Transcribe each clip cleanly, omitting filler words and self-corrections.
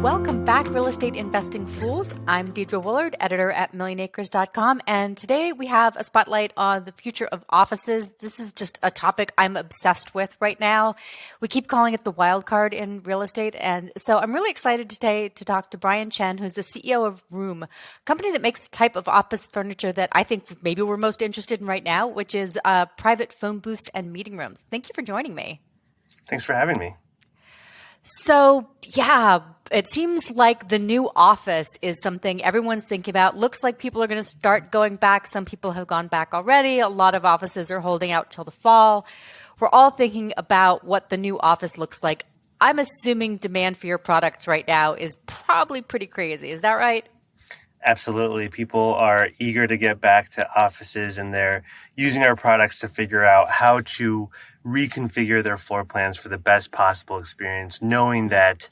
Welcome back, Real Estate Investing Fools. I'm Deidre Woolard, editor at Millionacres.com, and today we have a spotlight on the future of offices. This is just a topic I'm obsessed with right now. We keep calling it the wild card in real estate, and so I'm really excited today to talk to Brian Chen, who's the CEO of Room, a company that makes the type of office furniture that I think maybe we're most interested in right now, which is private phone booths and meeting rooms. Thank you for joining me. Thanks for having me. So, yeah, it seems like the new office is something everyone's thinking about. Looks like people are going to start going back. Some people have gone back already. A lot of offices are holding out till the fall. We're all thinking about what the new office looks like. I'm assuming demand for your products right now is probably pretty crazy. Is that right? Absolutely. People are eager to get back to offices, and they're using our products to figure out how to reconfigure their floor plans for the best possible experience, knowing that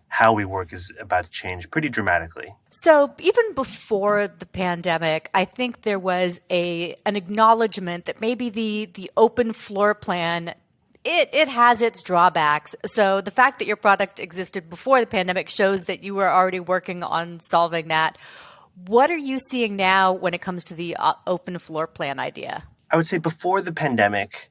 how we work is about to change pretty dramatically. So even before the pandemic, I think there was an acknowledgement that maybe the open floor plan it has its drawbacks. So the fact that your product existed before the pandemic shows that you were already working on solving that. What are you seeing now when it comes to the open floor plan idea? I would say before the pandemic,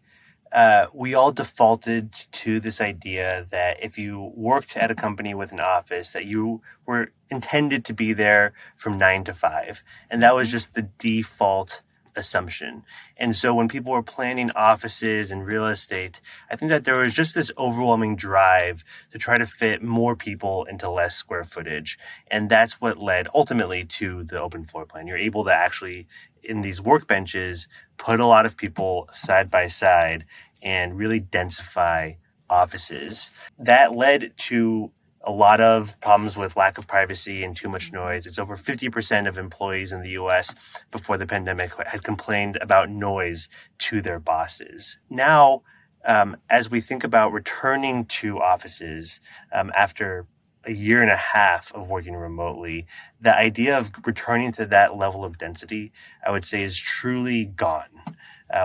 we all defaulted to this idea that if you worked at a company with an office, that you were intended to be there from 9 to 5. And that was just the default assumption. And so when people were planning offices and real estate, I think that there was just this overwhelming drive to try to fit more people into less square footage. And that's what led ultimately to the open floor plan. You're able to actually, in these workbenches, put a lot of people side by side and really densify offices. That led to a lot of problems with lack of privacy and too much noise. It's over 50% of employees in the US before the pandemic had complained about noise to their bosses. Now, as we think about returning to offices after a year and a half of working remotely, the idea of returning to that level of density, I would say, is truly gone.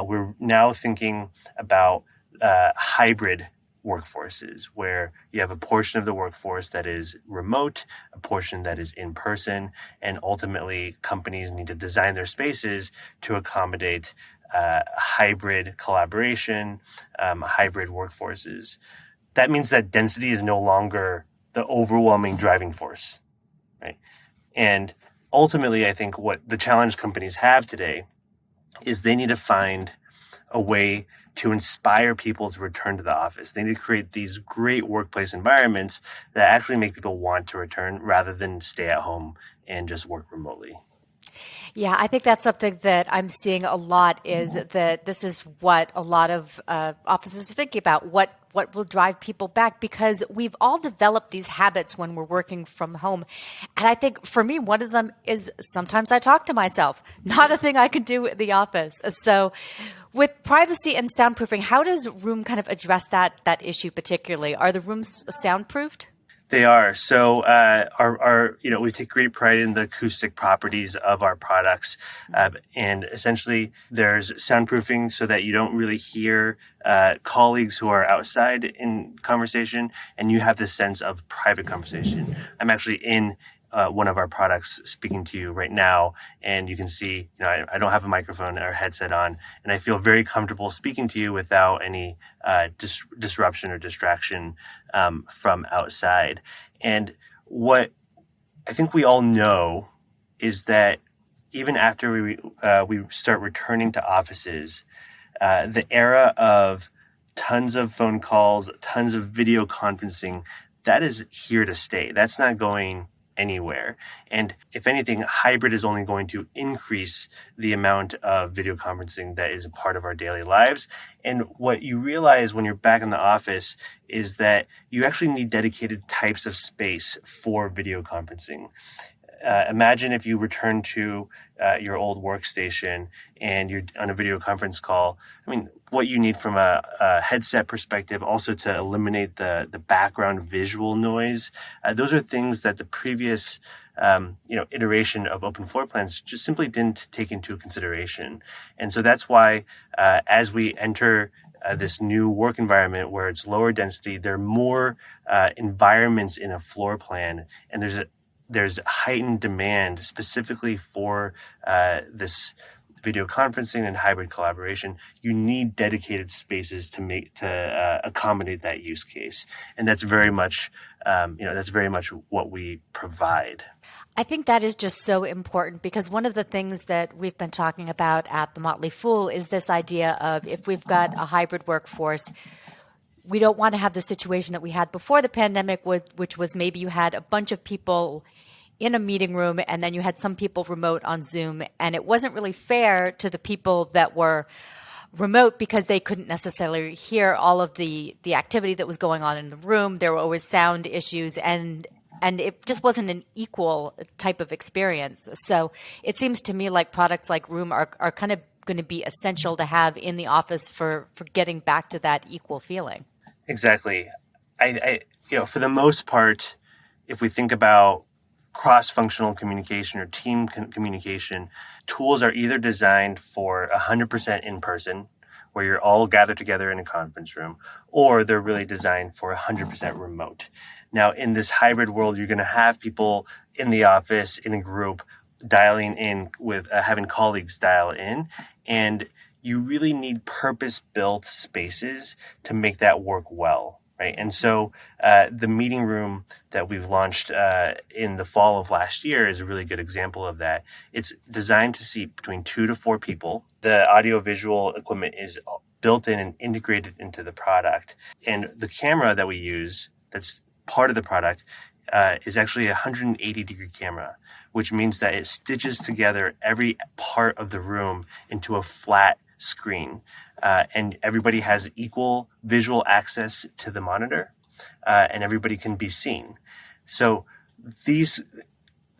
We're now thinking about hybrid workforces where you have a portion of the workforce that is remote, a portion that is in person, and ultimately companies need to design their spaces to accommodate hybrid collaboration, hybrid workforces. That means that density is no longer the overwhelming driving force, right? And ultimately, I think what the challenge companies have today is they need to find a way to inspire people to return to the office. They need to create these great workplace environments that actually make people want to return rather than stay at home and just work remotely. Yeah, I think that's something that I'm seeing a lot is that this is what a lot of offices are thinking about. What will drive people back? Because we've all developed these habits when we're working from home. And I think for me, one of them is sometimes I talk to myself, not a thing I can do in the office. So with privacy and soundproofing, how does Room kind of address that issue particularly? Are the rooms soundproofed? They are. So we take great pride in the acoustic properties of our products. And essentially there's soundproofing so that you don't really hear colleagues who are outside in conversation, and you have this sense of private conversation. I'm actually in one of our products speaking to you right now, and you can see, I don't have a microphone or headset on, and I feel very comfortable speaking to you without any disruption or distraction from outside. And what I think we all know is that even after we start returning to offices, the era of tons of phone calls, tons of video conferencing, that is here to stay. That's not going anywhere. And if anything, hybrid is only going to increase the amount of video conferencing that is a part of our daily lives. And what you realize when you're back in the office is that you actually need dedicated types of space for video conferencing. Imagine if you return to your old workstation and you're on a video conference call. I mean, what you need from a headset perspective, also to eliminate the background visual noise. Those are things that the previous iteration of open floor plans just simply didn't take into consideration. And so that's why as we enter this new work environment where it's lower density. There are more environments in a floor plan, and there's heightened demand specifically for this video conferencing and hybrid collaboration. You need dedicated spaces to accommodate that use case, and that's very much what we provide. I think that is just so important because one of the things that we've been talking about at the Motley Fool is this idea of if we've got a hybrid workforce, we don't want to have the situation that we had before the pandemic, which was maybe you had a bunch of people in a meeting room and then you had some people remote on Zoom, and it wasn't really fair to the people that were remote because they couldn't necessarily hear all of the activity that was going on in the room. There were always sound issues, and it just wasn't an equal type of experience. So it seems to me like products like Room are kind of going to be essential to have in the office for getting back to that equal feeling. Exactly. I for the most part, if we think about cross-functional communication or team communication, tools are either designed for 100% in person, where you're all gathered together in a conference room, or they're really designed for 100% remote. Now, in this hybrid world, you're going to have people in the office in a group dialing in with having colleagues dial in, and you really need purpose-built spaces to make that work well. Right. And so the meeting room that we've launched in the fall of last year is a really good example of that. It's designed to seat between 2 to 4 people. The audiovisual equipment is built in and integrated into the product. And the camera that we use that's part of the product is actually a 180-degree camera, which means that it stitches together every part of the room into a flat screen. And everybody has equal visual access to the monitor, and everybody can be seen. So these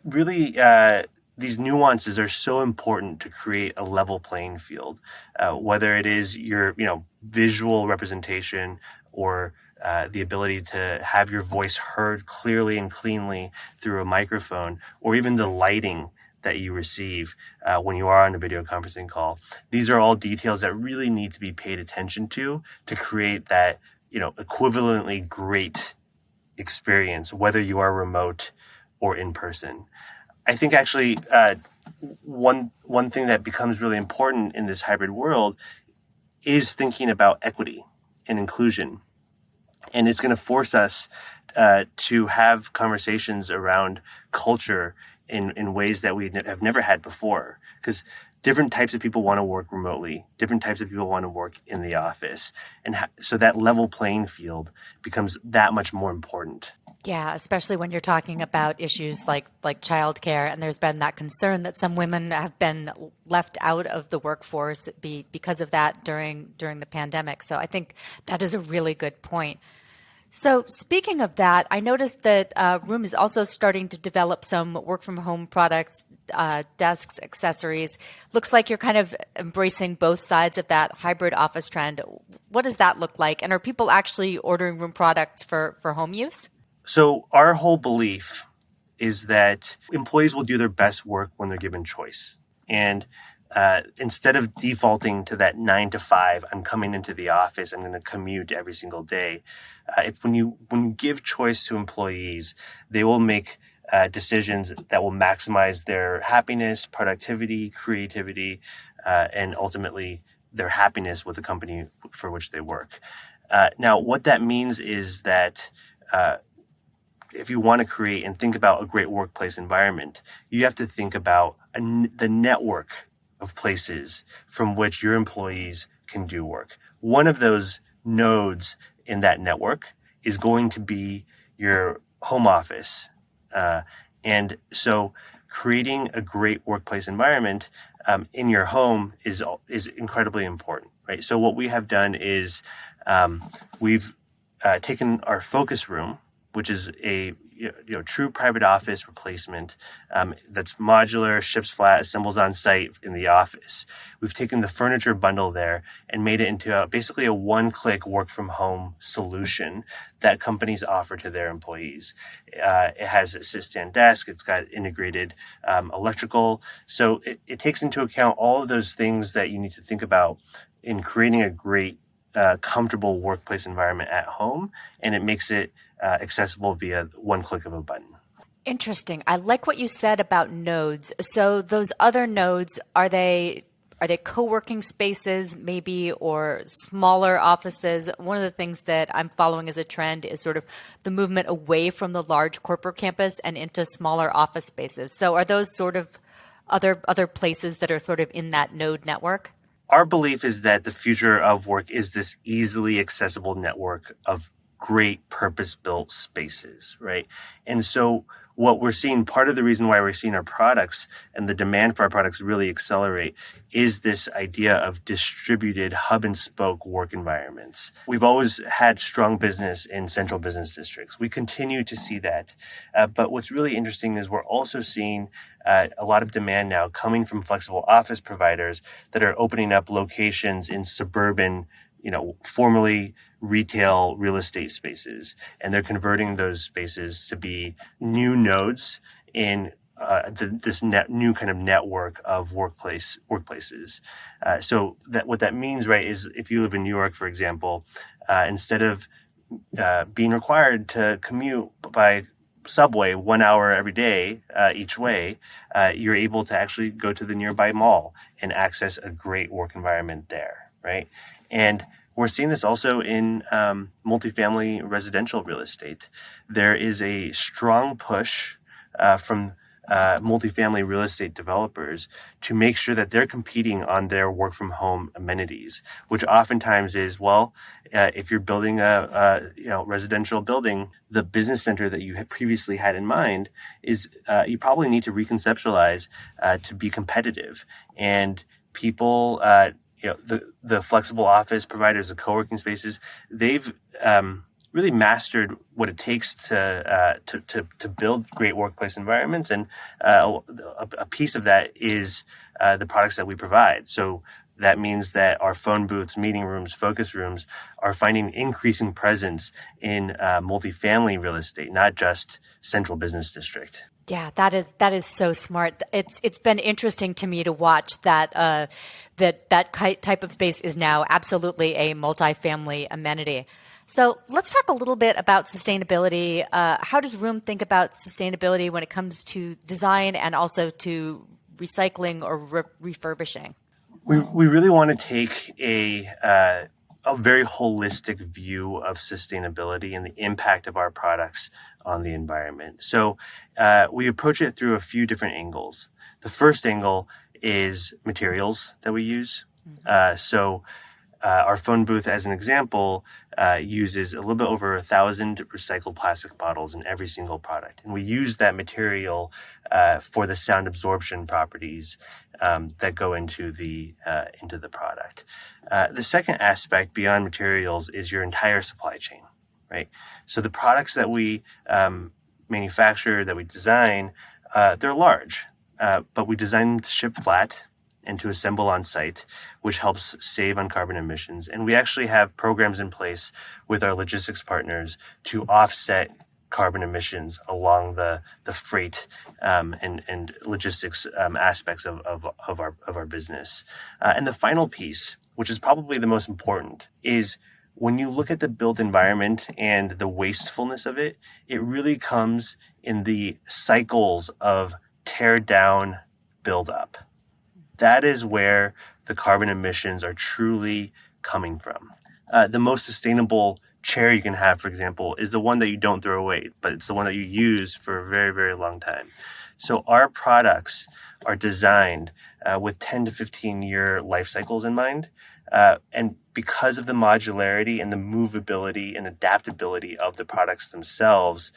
nuances are so important to create a level playing field, whether it is your visual representation or the ability to have your voice heard clearly and cleanly through a microphone, or even the lighting that you receive when you are on a video conferencing call. These are all details that really need to be paid attention to create that, equivalently great experience, whether you are remote or in person. I think actually one thing that becomes really important in this hybrid world is thinking about equity and inclusion. And it's going to force us to have conversations around culture in ways that we have never had before, because different types of people want to work remotely. Different types of people want to work in the office. And so that level playing field becomes that much more important. Yeah, especially when you're talking about issues like childcare, and there's been that concern that some women have been left out of the workforce because of that during the pandemic. So I think that is a really good point. So speaking of that, I noticed that Room is also starting to develop some work from home products, desks, accessories. Looks like you're kind of embracing both sides of that hybrid office trend. What does that look like? And are people actually ordering Room products for home use? So our whole belief is that employees will do their best work when they're given choice. And instead of defaulting to that 9 to 5, I'm coming into the office, I'm going to commute every single day. When you give choice to employees, they will make decisions that will maximize their happiness, productivity, creativity, and ultimately their happiness with the company for which they work. Now, what that means is that if you want to create and think about a great workplace environment, you have to think about the network of places from which your employees can do work. One of those nodes in that network is going to be your home office. And so creating a great workplace environment in your home is incredibly important, right? So what we have done is we've taken our focus room, which is a true private office replacement that's modular, ships flat, assembles on site in the office. We've taken the furniture bundle there and made it into basically a one-click work from home solution that companies offer to their employees. It has a sit-stand desk. It's got integrated electrical. So it takes into account all of those things that you need to think about in creating a great comfortable workplace environment at home, and it makes it accessible via one click of a button. Interesting. I like what you said about nodes. So those other nodes, are they co-working spaces maybe, or smaller offices? One of the things that I'm following as a trend is sort of the movement away from the large corporate campus and into smaller office spaces. So are those sort of other places that are sort of in that node network? Our belief is that the future of work is this easily accessible network of great purpose-built spaces, right? And so what we're seeing, part of the reason why we're seeing our products and the demand for our products really accelerate is this idea of distributed hub and spoke work environments. We've always had strong business in central business districts. We continue to see that. But what's really interesting is we're also seeing a lot of demand now coming from flexible office providers that are opening up locations in suburban, formerly retail real estate spaces, and they're converting those spaces to be new nodes in this new kind of network of workplaces. So that what that means, right, is if you live in New York, for example, instead of being required to commute by subway 1 hour every day each way, you're able to actually go to the nearby mall and access a great work environment there, right? And we're seeing this also in multifamily residential real estate. There is a strong push from multifamily real estate developers to make sure that they're competing on their work from home amenities, which oftentimes is, if you're building a residential building, the business center that you had previously had in mind is you probably need to reconceptualize to be competitive. And people, the flexible office providers, the co-working spaces, they've really mastered what it takes to build great workplace environments, and a piece of that is the products that we provide. So that means that our phone booths, meeting rooms, focus rooms are finding increasing presence in multifamily real estate, not just central business district. Yeah, that is so smart. It's been interesting to me to watch that type of space is now absolutely a multifamily amenity. So let's talk a little bit about sustainability. How does Room think about sustainability when it comes to design and also to recycling or refurbishing? We really want to take a very holistic view of sustainability and the impact of our products on the environment. So we approach it through a few different angles. The first angle is materials that we use. Our phone booth, as an example, uses a little bit over 1,000 recycled plastic bottles in every single product. And we use that material for the sound absorption properties that go into the product. The second aspect beyond materials is your entire supply chain, right? So the products that we manufacture, that we design, they're large, but we design them to ship flat and to assemble on site, which helps save on carbon emissions. And we actually have programs in place with our logistics partners to offset carbon emissions along the freight and logistics aspects of our business. And the final piece, which is probably the most important, is when you look at the built environment and the wastefulness of it, it really comes in the cycles of tear down, build up. That is where the carbon emissions are truly coming from. The most sustainable chair you can have, for example, is the one that you don't throw away, but it's the one that you use for a very, very long time. So our products are designed with 10 to 15 year life cycles in mind. And because of the modularity and the movability and adaptability of the products themselves,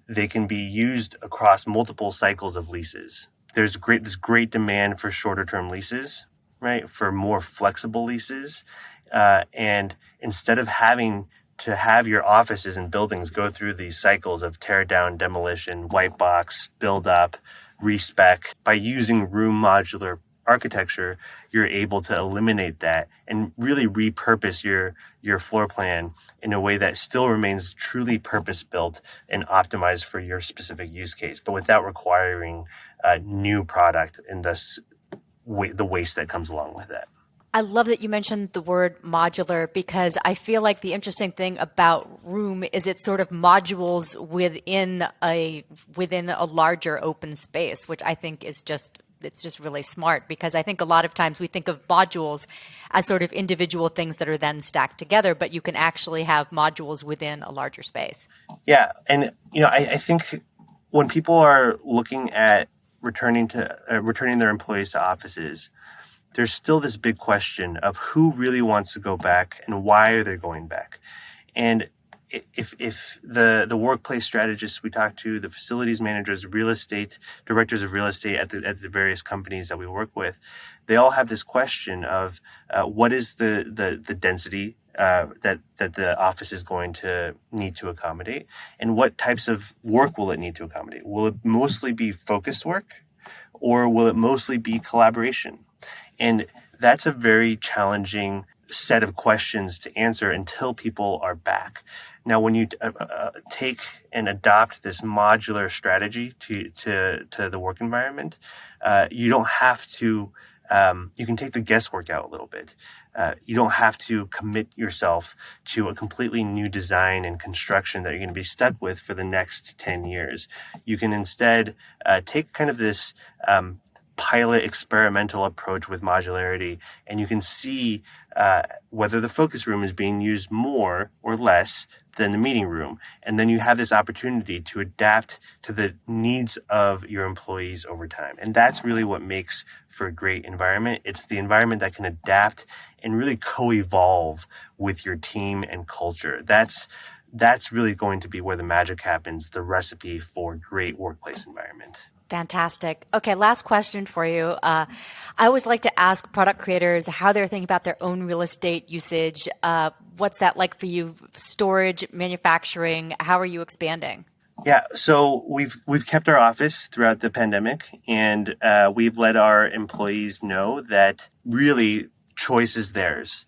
they can be used across multiple cycles of leases. There's this great demand for shorter term leases, right? For more flexible leases. And instead of having to have your offices and buildings go through these cycles of tear down, demolition, white box, build up, respec, by using Room modular architecture, you're able to eliminate that and really repurpose your floor plan in a way that still remains truly purpose built and optimized for your specific use case, but without requiring a new product and thus the waste that comes along with that. I love that you mentioned the word modular because I feel like the interesting thing about Room is it's sort of modules within a larger open space, which I think is just it's just really smart because I think a lot of times we think of modules as sort of individual things that are then stacked together, but you can actually have modules within a larger space. Yeah, and I think when people are looking at returning their employees to offices, there's still this big question of who really wants to go back and why are they going back. And if the workplace strategists we talk to, the facilities managers, real estate directors of real estate at the various companies that we work with, they all have this question of what is the density that the office is going to need to accommodate, and what types of work will it need to accommodate? Will it mostly be focused work, or will it mostly be collaboration? And that's a very challenging set of questions to answer until people are back. Now, when you take and adopt this modular strategy to the work environment, you don't have to. You can take the guesswork out a little bit. You don't have to commit yourself to a completely new design and construction that you're going to be stuck with for the next 10 years. You can instead take kind of this pilot experimental approach with modularity, and you can see whether the focus room is being used more or less than the meeting room. And then you have this opportunity to adapt to the needs of your employees over time. And that's really what makes for a great environment. It's the environment that can adapt and really co-evolve with your team and culture. That's really going to be where the magic happens, the recipe for a great workplace environment. Fantastic. Okay, last question for you. I always like to ask product creators how they're thinking about their own real estate usage. What's that like for you? Storage, manufacturing, how are you expanding? Yeah, so we've kept our office throughout the pandemic, and we've let our employees know that really choice is theirs.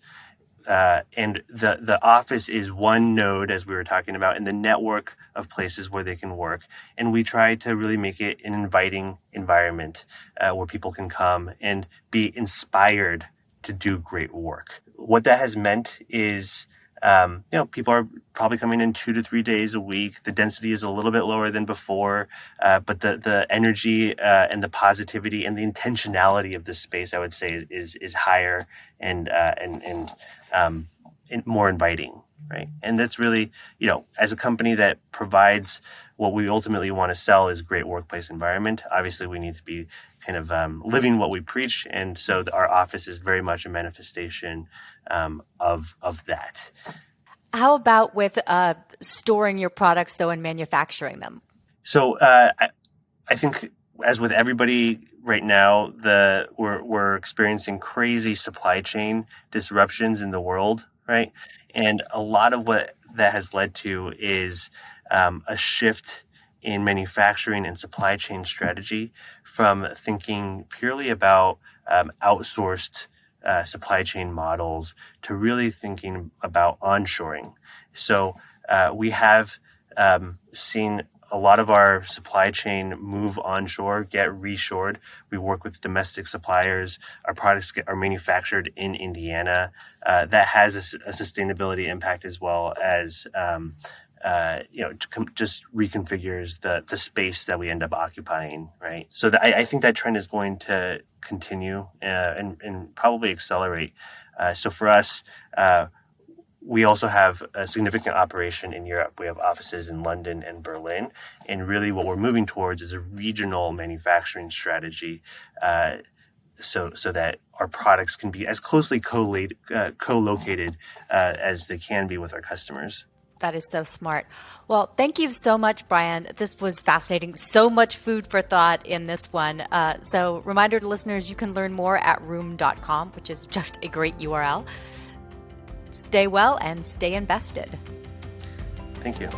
And the office is one node, as we were talking about, in the network of places where they can work. And we try to really make it an inviting environment where people can come and be inspired to do great work. What that has meant is, people are probably coming in 2 to 3 days a week. The density is a little bit lower than before, but the energy and the positivity and the intentionality of this space, I would say, is higher and more inviting, right? And that's really, as a company that provides what we ultimately want to sell is great workplace environment. Obviously, we need to be kind of living what we preach, and so our office is very much a manifestation of that. How about with storing your products, though, and manufacturing them? So I think, as with everybody right now, we're experiencing crazy supply chain disruptions in the world, right? And a lot of what that has led to is a shift in manufacturing and supply chain strategy from thinking purely about outsourced supply chain models to really thinking about onshoring. So we have seen a lot of our supply chain move onshore, get reshored. We work with domestic suppliers. Our products are manufactured in Indiana. That has a sustainability impact, as well as just reconfigures the space that we end up occupying, right? So I think that trend is going to continue and probably accelerate. So for us, we also have a significant operation in Europe. We have offices in London and Berlin. And really what we're moving towards is a regional manufacturing strategy so that our products can be as closely co-located as they can be with our customers. That is so smart. Well, thank you so much, Brian. This was fascinating. So much food for thought in this one. So reminder to listeners, you can learn more at room.com, which is just a great URL. Stay well and stay invested. Thank you.